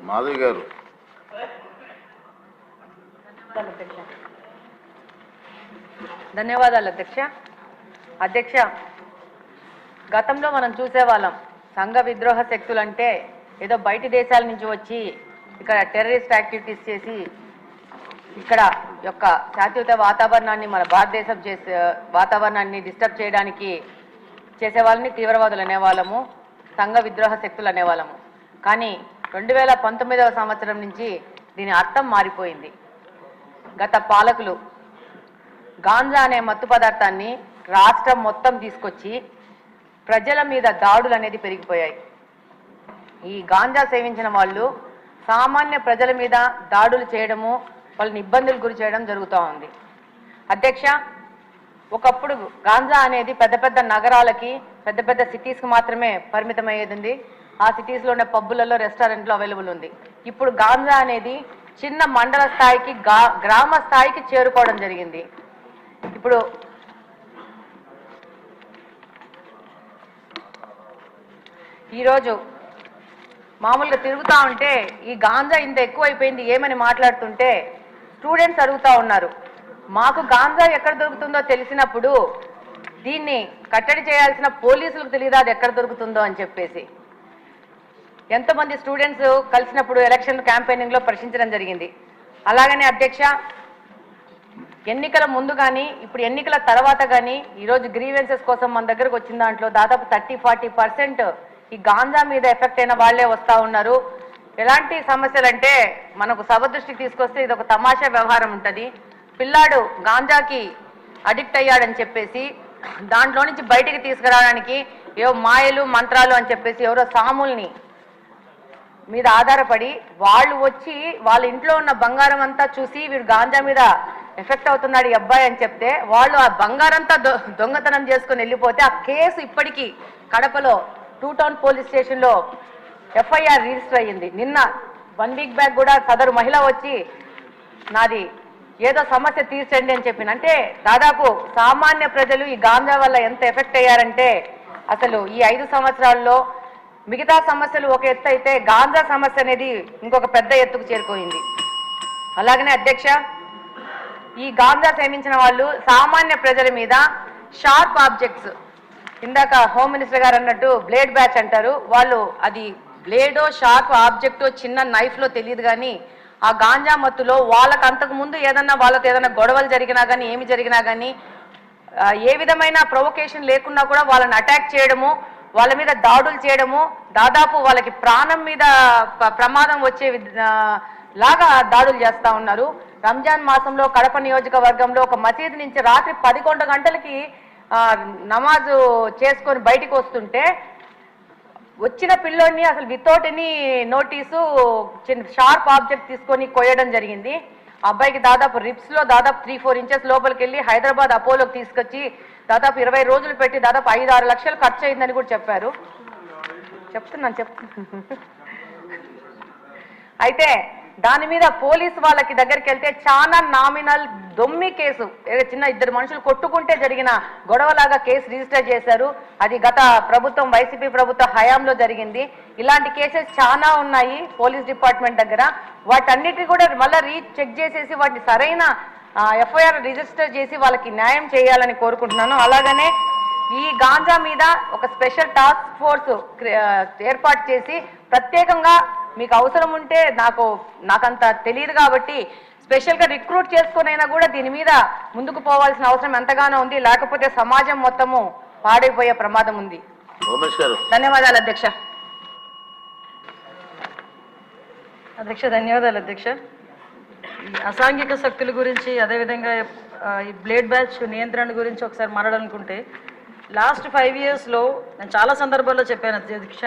మాధవి గారు. ధన్యవాదాలు అధ్యక్ష. అధ్యక్ష, గతంలో మనం చూసేవాళ్ళం సంఘ విద్రోహ శక్తులు అంటే ఏదో బయటి దేశాల నుంచి వచ్చి ఇక్కడ టెర్రరిస్ట్ యాక్టివిటీస్ చేసి ఇక్కడ యొక్క శాంతియుత వాతావరణాన్ని మన భారతదేశం వాతావరణాన్ని డిస్టర్బ్ చేయడానికి చేసే వాళ్ళని తీవ్రవాదులు అనేవాళ్ళము, సంఘ విద్రోహ శక్తులు అనేవాళ్ళము. కానీ 2019వ సంవత్సరం నుంచి దీని అర్థం మారిపోయింది. గత పాలకులు గాంజా అనే మత్తు పదార్థాన్ని రాష్ట్రం మొత్తం తీసుకొచ్చి ప్రజల మీద దాడులు అనేది పెరిగిపోయాయి. ఈ గాంజా సేవించిన వాళ్ళు సామాన్య ప్రజల మీద దాడులు చేయడము, వాళ్ళని ఇబ్బందులు గురి చేయడం జరుగుతూ ఉంది. అధ్యక్ష, ఒకప్పుడు గాంజా అనేది పెద్ద పెద్ద నగరాలకి, పెద్ద పెద్ద సిటీస్కి మాత్రమే పరిమితమయ్యేది ఉంది. ఆ సిటీస్లోనే పబ్బులలో, రెస్టారెంట్లో అవైలబుల్ ఉంది. ఇప్పుడు గాంజా అనేది చిన్న మండల స్థాయికి, గ్రామ స్థాయికి చేరుకోవడం జరిగింది. ఇప్పుడు ఈరోజు మామూలుగా తిరుగుతూ ఉంటే ఈ గాంజా ఇంత ఎక్కువైపోయింది ఏమని మాట్లాడుతుంటే స్టూడెంట్స్ అడుగుతూ ఉన్నారు, మాకు గాంజా ఎక్కడ దొరుకుతుందో తెలిసినప్పుడు దీన్ని కట్టడి చేయాల్సిన పోలీసులకు తెలియదు అది ఎక్కడ దొరుకుతుందో అని చెప్పేసి. ఎంతోమంది స్టూడెంట్స్ కలిసినప్పుడు ఎలక్షన్ క్యాంపెయినింగ్లో ప్రశ్నించడం జరిగింది. అలాగనే అధ్యక్ష, ఎన్నికల ముందు కానీ ఇప్పుడు ఎన్నికల తర్వాత కానీ ఈరోజు గ్రీవెన్సెస్ కోసం మన దగ్గరకు వచ్చిన దాంట్లో దాదాపు 30-40% ఈ గాంజా మీద ఎఫెక్ట్ అయిన వాళ్లే వస్తూ ఉన్నారు. ఎలాంటి సమస్యలు అంటే మనకు సభ దృష్టికి తీసుకొస్తే ఇది ఒక తమాషా వ్యవహారం ఉంటుంది. పిల్లాడు గాంజాకి అడిక్ట్ అయ్యాడని చెప్పేసి దాంట్లో నుంచి బయటికి తీసుకురావడానికి ఏవో మాయలు మంత్రాలు అని చెప్పేసి ఎవరో సాముల్ని మీద ఆధారపడి వాళ్ళు వచ్చి వాళ్ళ ఇంట్లో ఉన్న బంగారం అంతా చూసి వీడు గాంజా మీద ఎఫెక్ట్ అవుతున్నాడు ఈ అబ్బాయి అని చెప్తే వాళ్ళు ఆ బంగారంతా దొంగతనం చేసుకుని వెళ్ళిపోతే ఆ కేసు ఇప్పటికీ కడపలో 2 టౌన్ పోలీస్ స్టేషన్లో FIR రిజిస్టర్ అయ్యింది. నిన్న 1 వీక్ బ్యాక్ కూడా సదరు మహిళ వచ్చి నాది ఏదో సమస్య తీర్చండి అని చెప్పింది. అంటే దాదాపు సామాన్య ప్రజలు ఈ గాంజా వల్ల ఎంత ఎఫెక్ట్ అయ్యారంటే అసలు ఈ 5 సంవత్సరాల్లో మిగతా సమస్యలు ఒక ఎత్తు అయితే గాంజా సమస్య అనేది ఇంకొక పెద్ద ఎత్తుకు చేరుకోయింది. అలాగనే అధ్యక్ష, ఈ గాంజా సేవించిన వాళ్ళు సామాన్య ప్రజల మీద షార్ప్ ఆబ్జెక్ట్స్, ఇందాక హోమ్ మినిస్టర్ గారు అన్నట్టు బ్లేడ్ బ్యాచ్ అంటారు, వాళ్ళు అది బ్లేడో షార్ప్ ఆబ్జెక్టో చిన్న నైఫ్లో తెలియదు కానీ ఆ గాంజా మత్తులో వాళ్ళకు అంతకుముందు వాళ్ళతో ఏదైనా గొడవలు జరిగినా కానీ ఏమి జరిగినా కానీ ఏ విధమైన ప్రొవొకేషన్ లేకున్నా కూడా వాళ్ళని అటాక్ చేయడము, వాళ్ళ మీద దాడులు చేయడము, దాదాపు వాళ్ళకి ప్రాణం మీద ప్రమాదం వచ్చే లాగా దాడులు చేస్తూ ఉన్నారు. రంజాన్ మాసంలో కడప నియోజకవర్గంలో ఒక మసీదు నుంచి రాత్రి 11 గంటలకి నమాజు చేసుకొని బయటికి వస్తుంటే వచ్చిన పిల్లోడిని అసలు వితౌట్ ఎనీ నోటీసు చిన్న షార్ప్ ఆబ్జెక్ట్ తీసుకొని కొయ్యడం జరిగింది. అబ్బాయికి దాదాపు రిప్స్లో దాదాపు 3-4 ఇంచెస్ లోపలికి వెళ్ళి హైదరాబాద్ అపోలోకి తీసుకొచ్చి దాదాపు 20 రోజులు పెట్టి దాదాపు 5-6 లక్షలు ఖర్చు అయిందని కూడా చెప్పారు. చెప్తున్నాను. అయితే దాని మీద పోలీసు వాళ్ళకి దగ్గరికి వెళ్తే చాలా నామినల్ దొమ్మి కేసు, చిన్న 2 మనుషులు కొట్టుకుంటే జరిగిన గొడవలాగా కేసు రిజిస్టర్ చేశారు. అది గత ప్రభుత్వం వైసీపీ ప్రభుత్వ హయాంలో జరిగింది. ఇలాంటి కేసెస్ చాలా ఉన్నాయి పోలీస్ డిపార్ట్మెంట్ దగ్గర. వాటన్నిటి కూడా మళ్ళీ చెక్ చేసేసి వాటిని సరైన FIR రిజిస్టర్ చేసి వాళ్ళకి న్యాయం చేయాలని కోరుకుంటున్నాను. అలాగనే ఈ గాంజా మీద ఒక స్పెషల్ టాస్క్ ఫోర్స్ ఏర్పాటు చేసి ప్రత్యేకంగా మీకు అవసరం ఉంటే నాకంత తెలియదు కాబట్టి స్పెషల్గా రిక్రూట్ చేసుకునైనా కూడా దీని మీద ముందుకు పోవాల్సిన అవసరం ఎంతగానో ఉంది. లేకపోతే సమాజం మొత్తము పాడైపోయే ప్రమాదం ఉంది. ధన్యవాదాలు అధ్యక్ష. ధన్యవాదాలు అధ్యక్ష. ఈ అసాంఘిక శక్తుల గురించి అదేవిధంగా ఈ బ్లేడ్ బ్యాచ్ నియంత్రణ గురించి ఒకసారి మాట్లాడాలనుకుంటే లాస్ట్ 5 ఇయర్స్లో నేను చాలా సందర్భాల్లో చెప్పాను అధ్యక్ష,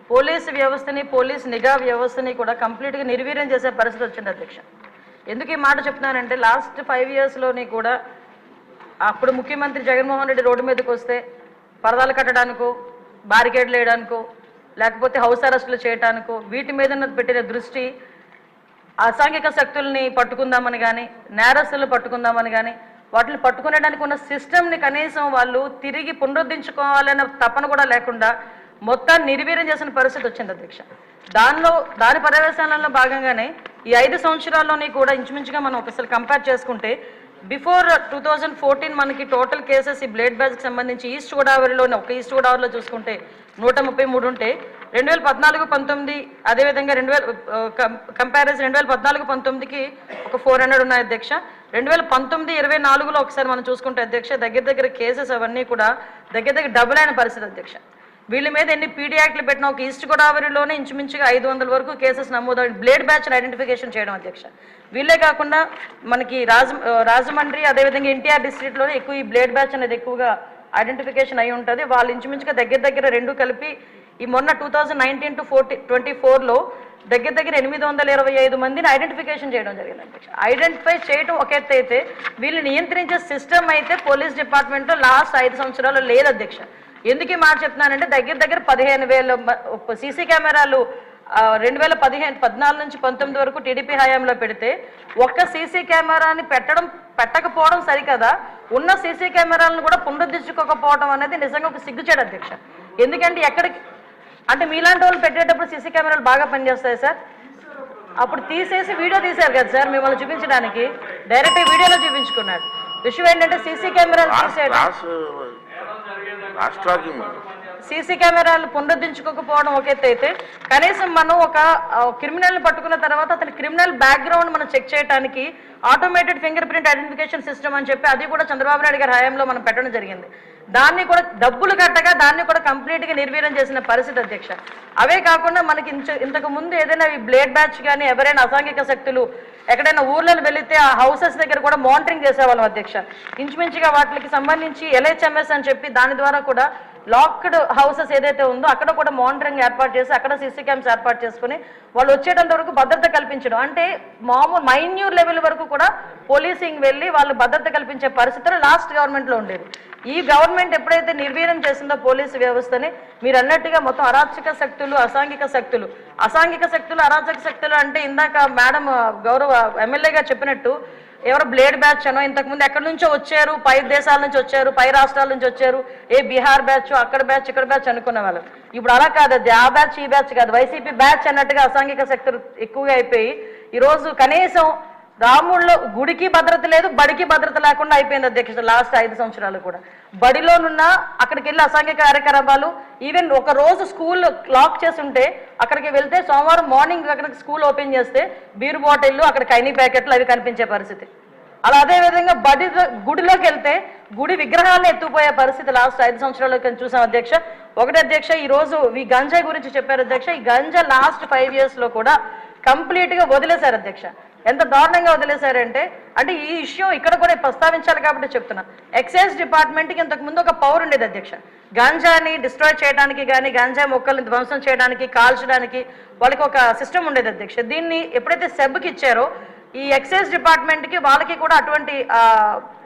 పోలీసు వ్యవస్థని, పోలీస్ నిఘా వ్యవస్థని కూడా కంప్లీట్గా నిర్వీర్యం చేసే పరిస్థితి వచ్చింది అధ్యక్ష. ఎందుకు ఈ మాట చెప్తున్నానంటే లాస్ట్ 5 ఇయర్స్లోని కూడా అప్పుడు ముఖ్యమంత్రి జగన్మోహన్ రెడ్డి రోడ్డు మీదకి వస్తే పరదాలు కట్టడానికో, బారికేడ్లు వేయడానికో, లేకపోతే హౌస్ అరెస్టులు చేయడానికో వీటి మీద పెట్టిన దృష్టి అసాంఘిక శక్తుల్ని పట్టుకుందామని కానీ, నేరస్తులను పట్టుకుందామని కానీ, వాటిని పట్టుకునేడానికి ఉన్న సిస్టమ్ని కనీసం వాళ్ళు తిరిగి పునరుద్ధరించుకోవాలనే తపన కూడా లేకుండా మొత్తాన్ని నిర్వీర్యం చేసిన పరిస్థితి వచ్చింది అధ్యక్ష. దాని పర్యవేక్షణలో భాగంగానే ఈ 5 సంవత్సరాల్లోని కూడా ఇంచుమించుగా మనం ఒకసారి కంపేర్ చేసుకుంటే బిఫోర్ 2014 మనకి టోటల్ కేసెస్ ఈ బ్లేడ్ బ్యాచ్కి సంబంధించి ఈస్ట్ గోదావరిలోనే ఒక ఈస్ట్ గోదావరిలో చూసుకుంటే 133 ఉంటే 2014-19 అదేవిధంగా 2014-19కి ఒక 400 ఉన్నాయి అధ్యక్ష. 2019-24లో ఒకసారి మనం చూసుకుంటే అధ్యక్ష దగ్గర కేసెస్ అవన్నీ కూడా దగ్గర డబుల్ అయిన పరిస్థితి అధ్యక్ష. వీళ్ళ మీద ఎన్ని పీడీ యాక్ట్లు పెట్టినా ఒక ఈస్ట్ గోదావరిలోనే ఇంచుమించుగా 500 వరకు కేసెస్ నమోదు బ్లేడ్ బ్యాచ్ని ఐడెంటిఫికేషన్ చేయడం అధ్యక్ష. వీళ్ళే కాకుండా మనకి రాజమండ్రి అదేవిధంగా ఎన్టీఆర్ డిస్ట్రిక్ట్లోనే ఎక్కువ ఈ బ్లేడ్ బ్యాచ్ అనేది ఎక్కువగా ఐడెంటిఫికేషన్ అయి ఉంటుంది. వాళ్ళు ఇంచుమించుగా దగ్గర రెండు కలిపి ఈ మొన్న 2019-24లో దగ్గర 825 మందిని ఐడెంటిఫికేషన్ చేయడం జరిగింది అధ్యక్ష. ఐడెంటిఫై చేయడం ఒక ఎత్తు అయితే వీళ్ళు నియంత్రించే సిస్టమ్ అయితే పోలీస్ డిపార్ట్మెంట్లో లాస్ట్ 5 సంవత్సరాలు లేదు అధ్యక్ష. ఎందుకు ఈ మాట చెప్తున్నానంటే దగ్గర 15,000 సీసీ కెమెరాలు 2014-19 వరకు టీడీపీ హయాంలో పెడితే ఒక్క సీసీ కెమెరాని పెట్టకపోవడం సరికదా, ఉన్న సీసీ కెమెరాలను కూడా పునరుద్ధరించుకోకపోవడం అనేది నిజంగా ఒక సిగ్గుచేడు అధ్యక్ష. ఎందుకంటే ఎక్కడికి అంటే మీలాంటి వాళ్ళు పెట్టేటప్పుడు సీసీ కెమెరాలు బాగా పనిచేస్తాయి సార్. అప్పుడు తీసేసి వీడియో తీశారు కదా సార్ మిమ్మల్ని చూపించడానికి, డైరెక్ట్ వీడియోలో చూపించుకున్నాడు. విషయం ఏంటంటే సీసీ కెమెరాలు తీసేయడం, సీసీ కెమెరాలు పునరుద్ధరించుకోకపోవడం ఒక ఎత్తు అయితే కనీసం మనం ఒక క్రిమినల్ని పట్టుకున్న తర్వాత అతని క్రిమినల్ బ్యాక్గ్రౌండ్ మనం చెక్ చేయడానికి automated finger print identification system అని చెప్పి అది కూడా చంద్రబాబు నాయుడు గారి హయాంలో మనం పెట్టడం జరిగింది. దాన్ని కూడా డబ్బులు కట్టగా దాన్ని కూడా కంప్లీట్గా నిర్వీర్యం చేసిన పరిస్థితి అధ్యక్ష. అవే కాకుండా మనకి ఇంతకు ముందు ఏదైనా ఈ బ్లేడ్ బ్యాచ్ కానీ ఎవరైనా అసాంఘిక శక్తులు ఎక్కడైనా ఊర్లలో వెళితే ఆ హౌసెస్ దగ్గర కూడా మానిటరింగ్ చేసేవాళ్ళం అధ్యక్ష. ఇంచుమించుగా వాటికి సంబంధించి LHMS అని చెప్పి దాని ద్వారా కూడా లాక్డ్ హౌసెస్ ఏదైతే ఉందో అక్కడ కూడా మానిటరింగ్ ఏర్పాటు చేసి అక్కడ సీసీ క్యామ్స్ ఏర్పాటు చేసుకుని వాళ్ళు వచ్చేటంత వరకు భద్రత కల్పించడం, అంటే మామూలు మైన్యూర్ లెవెల్ వరకు కూడా పోలీసింగ్ వెళ్ళి వాళ్ళు భద్రత కల్పించే పరిస్థితులు లాస్ట్ గవర్నమెంట్లో ఉండేది. ఈ గవర్నమెంట్ ఎప్పుడైతే నిర్వీర్యం చేసిందో పోలీసు వ్యవస్థని మీరు అన్నట్టుగా మొత్తం అరాచక శక్తులు అసాంఘిక శక్తులు అరాచక శక్తులు అంటే ఇందాక మేడం గౌరవ ఎమ్మెల్యేగా చెప్పినట్టు ఎవరో బ్లేడ్ బ్యాచ్ అనో ఇంతకుముందు ఎక్కడి నుంచో వచ్చారు, పై దేశాల నుంచి వచ్చారు, పై రాష్ట్రాల నుంచి వచ్చారు, బీహార్ బ్యాచ్ అక్కడ బ్యాచ్ ఇక్కడ బ్యాచ్ అనుకునే వాళ్ళు. ఇప్పుడు అలా కాదు, అది ఆ బ్యాచ్ ఈ బ్యాచ్ కాదు, వైసీపీ బ్యాచ్ అన్నట్టుగా అసాంఘిక శక్తులు ఎక్కువగా అయిపోయి ఈరోజు కనీసం రాముల్లో గుడికి భద్రత లేదు, బడికి భద్రత లేకుండా అయిపోయింది అధ్యక్ష. లాస్ట్ 5 సంవత్సరాలు కూడా బడిలోనున్న అక్కడికి వెళ్ళి అసాంఘిక కార్యకలాపాలు, ఈవెన్ ఒక రోజు స్కూల్ లాక్ చేసి ఉంటే అక్కడికి వెళ్తే సోమవారం మార్నింగ్ అక్కడికి స్కూల్ ఓపెన్ చేస్తే బీరు బాటిళ్ళు అక్కడ కైనీ ప్యాకెట్లు అవి కనిపించే పరిస్థితి. అలా అదేవిధంగా గుడిలోకి వెళ్తే గుడి విగ్రహాలను ఎత్తుకుపోయే పరిస్థితి లాస్ట్ 5 సంవత్సరాలు చూసాం అధ్యక్ష. ఒకటి అధ్యక్ష, ఈ రోజు ఈ గంజాయి గురించి చెప్పారు అధ్యక్ష. ఈ గంజా లాస్ట్ 5 yearsలో కూడా కంప్లీట్గా వదిలేశారు అధ్యక్ష. ఎంత దారుణంగా వదిలేశారంటే అంటే ఈ విషయం ఇక్కడ కూడా ప్రస్తావించాలి కాబట్టి చెప్తున్నా. ఎక్సైజ్ డిపార్ట్మెంట్కి ఇంతకుముందు ఒక పవర్ ఉండేది అధ్యక్ష. గాంజాని డిస్ట్రాయ్ చేయడానికి కానీ గాంజా మొక్కల్ని ధ్వంసం చేయడానికి కాల్చడానికి వాళ్ళకి ఒక సిస్టమ్ ఉండేది అధ్యక్ష. దీన్ని ఎప్పుడైతే సెబ్కి ఇచ్చారో ఈ ఎక్సైజ్ డిపార్ట్మెంట్కి వాళ్ళకి కూడా అటువంటి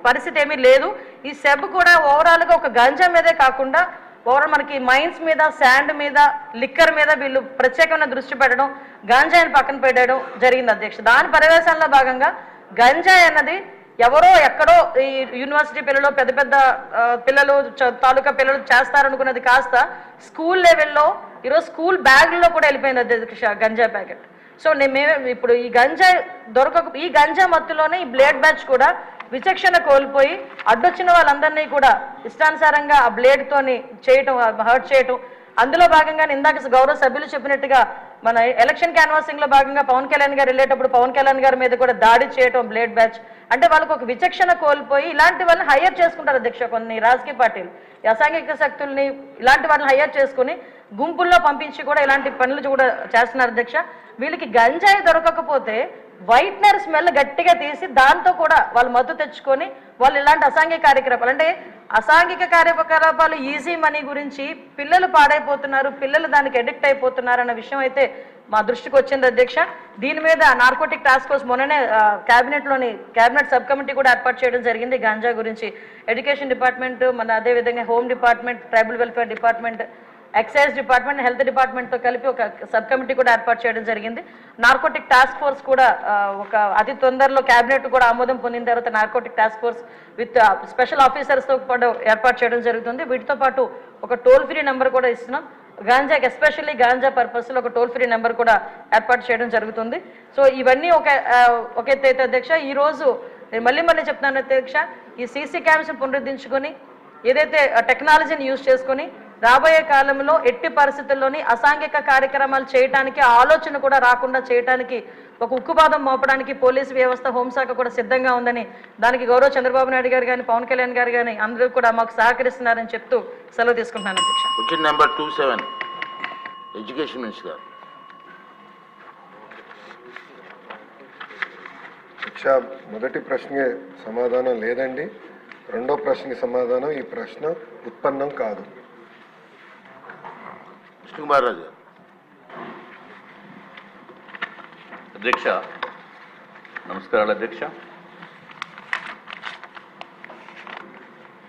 పరిస్థితి ఏమీ లేదు. ఈ సెబ్ కూడా ఓవరాల్గా ఒక గంజా మీదే కాకుండా ఓవరాల్ మనకి మైన్స్ మీద, శాండ్ మీద, లిక్కర్ మీద వీళ్ళు ప్రత్యేకమైన దృష్టి పెట్టడం, గంజాయిని పక్కన పెట్టడం జరిగింది అధ్యక్ష. దాని పర్యవేక్షణలో భాగంగా గంజాయి అన్నది ఎవరో ఎక్కడో ఈ యూనివర్సిటీ పిల్లలు పెద్ద పిల్లలు తాలూకా పిల్లలు చేస్తారనుకున్నది కాస్త స్కూల్ లెవెల్లో ఈరోజు స్కూల్ బ్యాగ్లో కూడా వెళ్ళిపోయింది అధ్యక్ష గంజా ప్యాకెట్. సో మేము ఇప్పుడు ఈ గంజా మత్తులోనే ఈ బ్లేడ్ బ్యాచ్ కూడా విచక్షణ కోల్పోయి అడ్డొచ్చిన వాళ్ళందరినీ కూడా ఇష్టానుసారంగా ఆ బ్లేడ్తోని చేయటం, హర్ట్ చేయటం. అందులో భాగంగానే ఇందాక గౌరవ సభ్యులు చెప్పినట్టుగా మన ఎలక్షన్ క్యాన్వాసింగ్లో భాగంగా పవన్ కళ్యాణ్ గారు వెళ్ళేటప్పుడు పవన్ కళ్యాణ్ గారి మీద కూడా దాడి చేయటం బ్లేడ్ బ్యాచ్. అంటే వాళ్ళకు ఒక విచక్షణ కోల్పోయి ఇలాంటి వాళ్ళని హైయర్ చేసుకుంటారు అధ్యక్ష. కొన్ని రాజకీయ పార్టీలు అసాంఘిక శక్తుల్ని ఇలాంటి వాళ్ళని హైయర్ చేసుకుని గుంపుల్లో పంపించి కూడా ఇలాంటి పనులు కూడా చేస్తున్నారు అధ్యక్ష. వీళ్ళకి గంజాయి దొరకకపోతే వైట్నర్ స్మెల్ గట్టిగా తీసి దాంతో కూడా వాళ్ళు మత్తు తెచ్చుకొని వాళ్ళు ఇలాంటి అసాంఘిక కార్యకలాపాలు, అంటే అసాంఘిక కార్యకలాపాలు ఈజీ మనీ గురించి పిల్లలు పాడైపోతున్నారు, పిల్లలు దానికి అడిక్ట్ అయిపోతున్నారు అన్న విషయం అయితే మా దృష్టికి వచ్చింది అధ్యక్ష. దీని మీద నార్కోటిక్ టాస్క్ ఫోర్స్ మొన్ననే క్యాబినెట్ సబ్ కమిటీ కూడా ఏర్పాటు చేయడం జరిగింది. గాంజా గురించి ఎడ్యుకేషన్ డిపార్ట్మెంట్, మన అదేవిధంగా home department, tribal welfare department, excise department, health డిపార్ట్మెంట్తో కలిపి ఒక సబ్ కమిటీ కూడా ఏర్పాటు చేయడం జరిగింది. నార్కోటిక్ టాస్క్ ఫోర్స్ కూడా ఒక అతి తొందరలో క్యాబినెట్ కూడా ఆమోదం పొందిన తర్వాత narcotic task force with special ఆఫీసర్స్తో కూడా ఏర్పాటు చేయడం జరుగుతుంది. వీటితో పాటు ఒక టోల్ ఫ్రీ నెంబర్ కూడా ఇస్తున్నాం. గాంజాకి ఎస్పెషల్లీ గాంజా పర్పస్లో ఒక టోల్ ఫ్రీ నెంబర్ కూడా ఏర్పాటు చేయడం జరుగుతుంది. సో ఇవన్నీ ఒక ఎత్తు అయితే అధ్యక్ష, ఈరోజు నేను మళ్ళీ చెప్తున్నాను అధ్యక్ష, ఈ సీసీ క్యామ్స్ని పునరుద్ధరించుకొని ఏదైతే టెక్నాలజీని యూజ్ చేసుకొని రాబోయే కాలంలో ఎట్టి పరిస్థితుల్లోని అసాంఘిక కార్యక్రమాలు చేయడానికి ఆలోచన కూడా రాకుండా చేయడానికి ఒక ఉక్కుపాదం మోపడానికి పోలీసు వ్యవస్థ, హోంశాఖ కూడా సిద్ధంగా ఉందని, దానికి గౌరవ చంద్రబాబు నాయుడు గారు కానీ పవన్ కళ్యాణ్ గారు కానీ అందరూ కూడా మాకు సహకరిస్తున్నారని చెప్తూ సెలవు తీసుకుంటున్నాను అధ్యక్ష. క్వశ్చన్ నెంబర్ 27 ఎడ్యుకేషన్ మినిస్టర్ గారు. అధ్యక్ష, మొదటి ప్రశ్నకి సమాధానం లేదండి. రెండో ప్రశ్నకి సమాధానం, ఈ ప్రశ్న ఉత్పన్నం కాదు. విష్ణుకుమార్ రాజు గారు. అధ్యక్ష నమస్కారాలు అధ్యక్ష.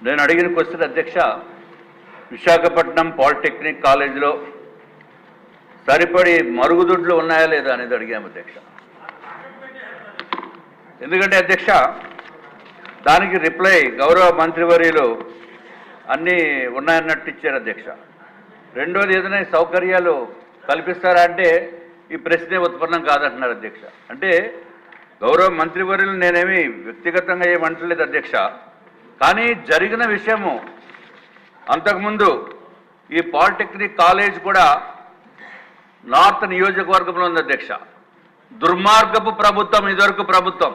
నేను అడిగిన క్వశ్చన్ అధ్యక్ష, విశాఖపట్నం పాలిటెక్నిక్ కాలేజీలో సరిపడి మరుగుదొడ్లు ఉన్నాయా లేదా అనేది అడిగాము అధ్యక్ష. ఎందుకంటే అధ్యక్ష దానికి రిప్లై గౌరవ మంత్రివర్యులు అన్నీ ఉన్నాయన్నట్టు ఇచ్చారు అధ్యక్ష. రెండోది ఏదైనా సౌకర్యాలు కల్పిస్తారా అంటే ఈ ప్రశ్నే ఉత్పన్నం కాదంటున్నారు అధ్యక్ష. అంటే గౌరవ మంత్రివర్యులు నేనేమి వ్యక్తిగతంగా ఏమంటలేదు అధ్యక్ష, కానీ జరిగిన విషయము అంతకుముందు ఈ పాలిటెక్నిక్ కాలేజ్ కూడా నార్త్ నియోజకవర్గంలో ఉంది అధ్యక్ష. దుర్మార్గపు ప్రభుత్వం ఇదివరకు ప్రభుత్వం.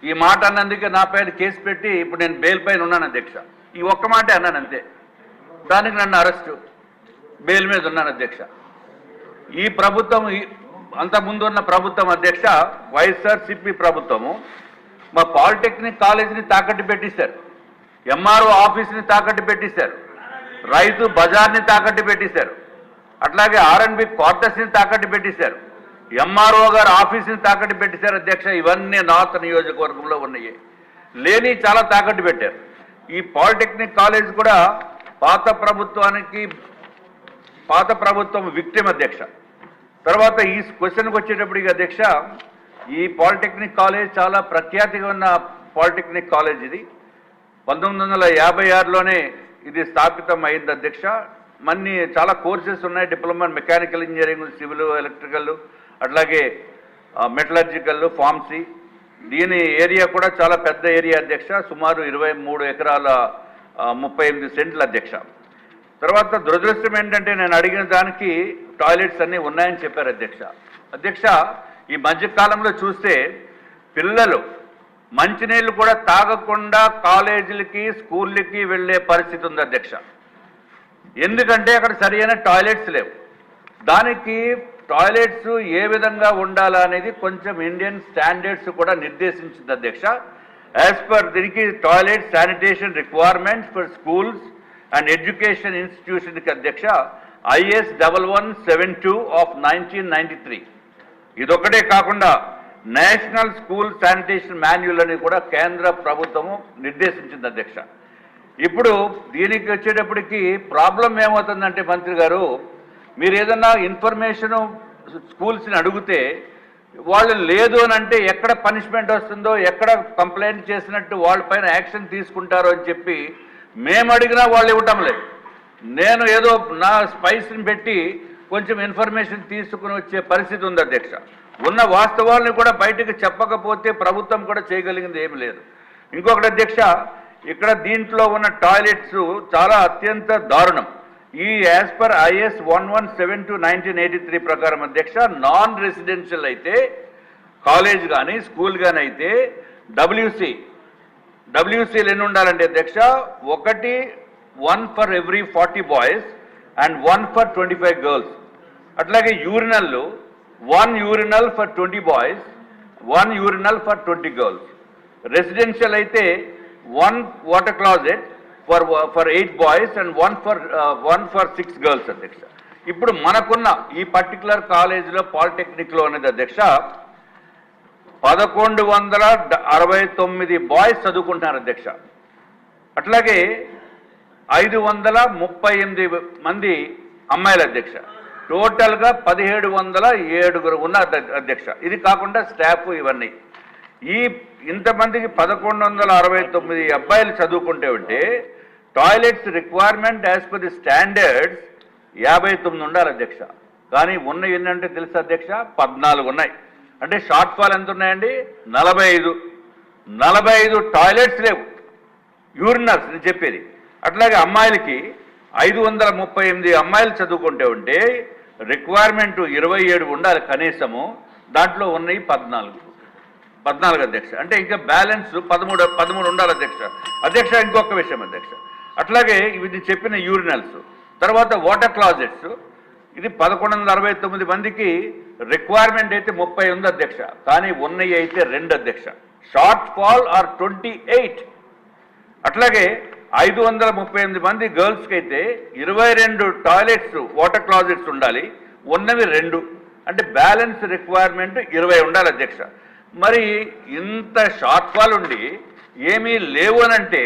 ఈ మాట అన్నందుకే నా పైన కేసు పెట్టి ఇప్పుడు నేను బెయిల్ పైన ఉన్నాను అధ్యక్ష. ఈ ఒక్క మాటే అన్నాను అంతే, దానికి నన్ను అరెస్టు, బెయిల్ మీద ఉన్నాను అధ్యక్ష. ఈ ప్రభుత్వం అంతకుముందు ఉన్న ప్రభుత్వం అధ్యక్ష వైఎస్ఆర్సీపీ ప్రభుత్వము మా పాలిటెక్నిక్ కాలేజీని తాకట్టు పెట్టిస్తారు, ఎంఆర్ఓ ఆఫీస్ని తాకట్టు పెట్టిస్తారు, రైతు బజార్ని తాకట్టు పెట్టిస్తారు, అట్లాగే ఆర్ఎండ్బి క్వార్టర్స్ని తాకట్టు పెట్టిస్తారు, ఎంఆర్ఓ గారు ఆఫీస్ని తాకట్టు పెట్టిస్తారు అధ్యక్ష. ఇవన్నీ నార్త్ నియోజకవర్గంలో ఉన్నాయి. లేని చాలా తాకట్టు పెట్టారు. ఈ పాలిటెక్నిక్ కాలేజ్ కూడా పాత ప్రభుత్వం విక్టిమ్ అధ్యక్ష. తర్వాత ఈ క్వశ్చన్కి వచ్చేటప్పటికి అధ్యక్ష, ఈ పాలిటెక్నిక్ కాలేజ్ చాలా ప్రఖ్యాతిగా ఉన్న పాలిటెక్నిక్ కాలేజ్. ఇది 1956లోనే ఇది స్థాపితం అయింది అధ్యక్ష. మన్ని చాలా కోర్సెస్ ఉన్నాయి, diploma mechanical engineering, civil, electrical, అట్లాగే మెటలర్జికల్, ఫార్మసీ. దీని ఏరియా కూడా చాలా పెద్ద ఏరియా అధ్యక్ష, సుమారు 23 ఎకరాల 38 సెంట్లు అధ్యక్ష. తర్వాత దురదృష్టం ఏంటంటే నేను అడిగిన దానికి టాయిలెట్స్ అన్నీ ఉన్నాయని చెప్పారు అధ్యక్ష. అధ్యక్ష ఈ మధ్యకాలంలో చూస్తే పిల్లలు మంచినీళ్ళు కూడా తాగకుండా కాలేజీలకి స్కూళ్ళకి వెళ్ళే పరిస్థితి ఉంది అధ్యక్ష. ఎందుకంటే అక్కడ సరైన టాయిలెట్స్ లేవు. దానికి టాయిలెట్స్ ఏ విధంగా ఉండాలా అనేది కొంచెం ఇండియన్ స్టాండర్డ్స్ కూడా నిర్దేశించింది అధ్యక్ష. యాజ్ పర్ దీనికి toilet sanitation requirements for schools and education ఇన్స్టిట్యూషన్కి అధ్యక్ష IS 1172 ఆఫ్ 1993. ఇదొక్కటే కాకుండా నేషనల్ స్కూల్ శానిటేషన్ మాన్యువల్ అని కూడా కేంద్ర ప్రభుత్వము నిర్దేశించింది అధ్యక్ష. ఇప్పుడు దీనికి వచ్చేటప్పటికి ప్రాబ్లం ఏమవుతుందంటే మంత్రి గారు, మీరు ఏదన్నా ఇన్ఫర్మేషను స్కూల్స్ని అడిగితే వాళ్ళు లేదు అని అంటే ఎక్కడ పనిష్మెంట్ వస్తుందో, ఎక్కడ కంప్లైంట్ చేసినట్టు వాళ్ళపైన యాక్షన్ తీసుకుంటారో అని చెప్పి మేము అడిగినా వాళ్ళు ఇవ్వటం లేదు. నేను ఏదో నా స్పైస్ని పెట్టి కొంచెం ఇన్ఫర్మేషన్ తీసుకుని వచ్చే పరిస్థితి ఉంది అధ్యక్ష. ఉన్న వాస్తవాలను కూడా బయటకు చెప్పకపోతే ప్రభుత్వం కూడా చేయగలిగింది ఏమి లేదు. ఇంకొకటి అధ్యక్ష, ఇక్కడ దీంట్లో ఉన్న టాయిలెట్స్ చాలా అత్యంత దారుణం. ఈ యాజ్ పర్ IS 1172/1983 ప్రకారం అధ్యక్ష నాన్ రెసిడెన్షియల్ అయితే కాలేజ్ కానీ స్కూల్ కానీ అయితే WCలు ఎన్ని ఉండాలంటే అధ్యక్ష, 1 for every 40 boys and 1 for 25 girls. అట్లాగే యూరినల్లు 1 urinal for 20 boys, 1 urinal for 20 girls. Residential అయితే 1 water closet for 8 boys and 1 for 6 girls అధ్యక్ష. ఇప్పుడు మనకున్న ఈ పర్టికులర్ కాలేజీలో పాలిటెక్నిక్లో అనేది అధ్యక్ష 1169 బాయ్స్ చదువుకుంటున్నారు అధ్యక్ష. అట్లాగే 538 మంది అమ్మాయిలు అధ్యక్ష. టోటల్గా 1707 ఉన్నారు అధ్యక్ష. ఇది కాకుండా స్టాఫ్ ఇవన్నీ. ఇంతమందికి 1169 అబ్బాయిలు చదువుకుంటే ఉంటే toilets requirement as per the standards 59 ఉండాలి అధ్యక్ష. కానీ ఉన్నవి ఎన్నంటే తెలుసు అధ్యక్ష, 14 ఉన్నాయి. అంటే షార్ట్ ఫాల్ ఎంత ఉన్నాయండి? 45 టాయిలెట్స్ లేవు, యూరినల్స్ నేను చెప్పేది. అట్లాగే అమ్మాయిలకి 538 అమ్మాయిలు చదువుకుంటే ఉంటే రిక్వైర్మెంట్ 27 ఉండాలి కనీసము, దాంట్లో ఉన్నాయి 14 అధ్యక్ష. అంటే ఇంకా బ్యాలెన్స్ 13 ఉండాలి అధ్యక్ష. అధ్యక్ష ఇంకొక విషయం అధ్యక్ష, అట్లాగే ఇది చెప్పిన యూరినల్స్, తర్వాత వాటర్ క్లాజెట్స్, ఇది 1169 మందికి రిక్వైర్మెంట్ అయితే 30 ఉంది అధ్యక్ష, కానీ ఉన్నాయి అయితే 2 అధ్యక్ష. షార్ట్ ఫాల్ ఆర్ 28. అట్లాగే 538 మంది గర్ల్స్కి అయితే 22 టాయిలెట్స్ వాటర్ క్లాజెట్స్ ఉండాలి, ఉన్నవి 2, అంటే బ్యాలెన్స్ రిక్వైర్మెంట్ 20 ఉండాలి అధ్యక్ష. మరి ఇంత షార్ట్ ఫాల్ ఉండి ఏమీ లేవు అని అంటే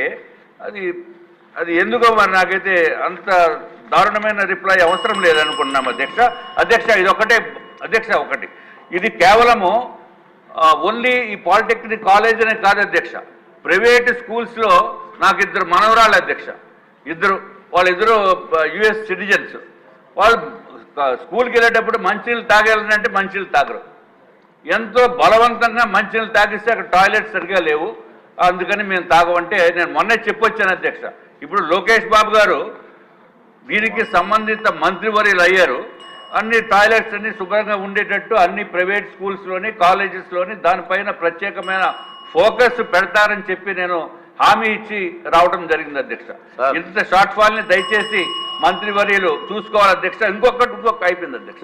అది ఎందుకో మరి నాకైతే అంత దారుణమైన రిప్లై అవసరం లేదనుకున్నాం అధ్యక్ష. అధ్యక్ష ఇదొకటే అధ్యక్ష, ఒకటి ఇది కేవలము ఓన్లీ ఈ పాలిటెక్నిక్ కాలేజ్ అనే కాదు అధ్యక్ష, ప్రైవేట్ స్కూల్స్లో నాకు 2 మనవరాళ్ళు అధ్యక్ష, వాళ్ళిద్దరు యుఎస్ సిటిజన్స్. వాళ్ళు స్కూల్కి వెళ్ళేటప్పుడు మంచినీళ్ళు తాగేయాలంటే మంచినీళ్ళు తాగరు, ఎంతో బలవంతంగా మంచినీళ్ళు తాగిస్తే అక్కడ టాయిలెట్స్ సరిగా లేవు, అందుకని మేము తాగమంటే నేను మొన్నే చెప్పొచ్చాను అధ్యక్ష. ఇప్పుడు లోకేష్ బాబు గారు దీనికి సంబంధిత మంత్రివర్యులు అయ్యారు, అన్ని టాయిలెట్స్ అన్ని శుభ్రంగా ఉండేటట్టు అన్ని ప్రైవేట్ స్కూల్స్లోని కాలేజెస్లోని దానిపైన ప్రత్యేకమైన ఫోకస్ పెడతారని చెప్పి నేను హామీ ఇచ్చి రావడం జరిగింది అధ్యక్ష. ఇంత షార్ట్ ఫాల్ ని దయచేసి మంత్రివర్యులు చూసుకోవాలి అధ్యక్ష. ఇంకొక అయిపోయింది అధ్యక్ష,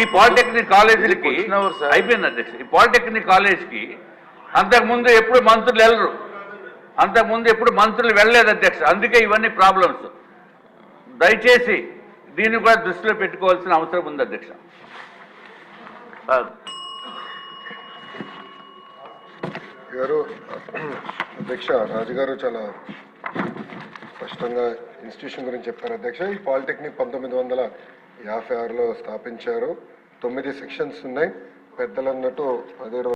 ఈ పాలిటెక్నిక్ కాలేజీలకి అయిపోయింది అధ్యక్ష. ఈ పాలిటెక్నిక్ కాలేజ్కి అంతకుముందు ఎప్పుడు మంత్రులు వెళ్ళరు, అంతకుముందు ఎప్పుడు మంత్రులు వెళ్ళలేదు అధ్యక్ష, అందుకే ఇవన్నీ ప్రాబ్లమ్స్. దయచేసి దీన్ని కూడా దృష్టిలో పెట్టుకోవాల్సిన అవసరం ఉంది అధ్యక్ష. గారు అధ్యక్ష, రాజుగారు చాలా స్పష్టంగా ఇన్స్టిట్యూషన్ గురించి చెప్పారు అధ్యక్ష. ఈ పాలిటెక్నిక్ 1956లో స్థాపించారు, 9 సెక్షన్స్ ఉన్నాయి, పెద్దలు అన్నట్టు 17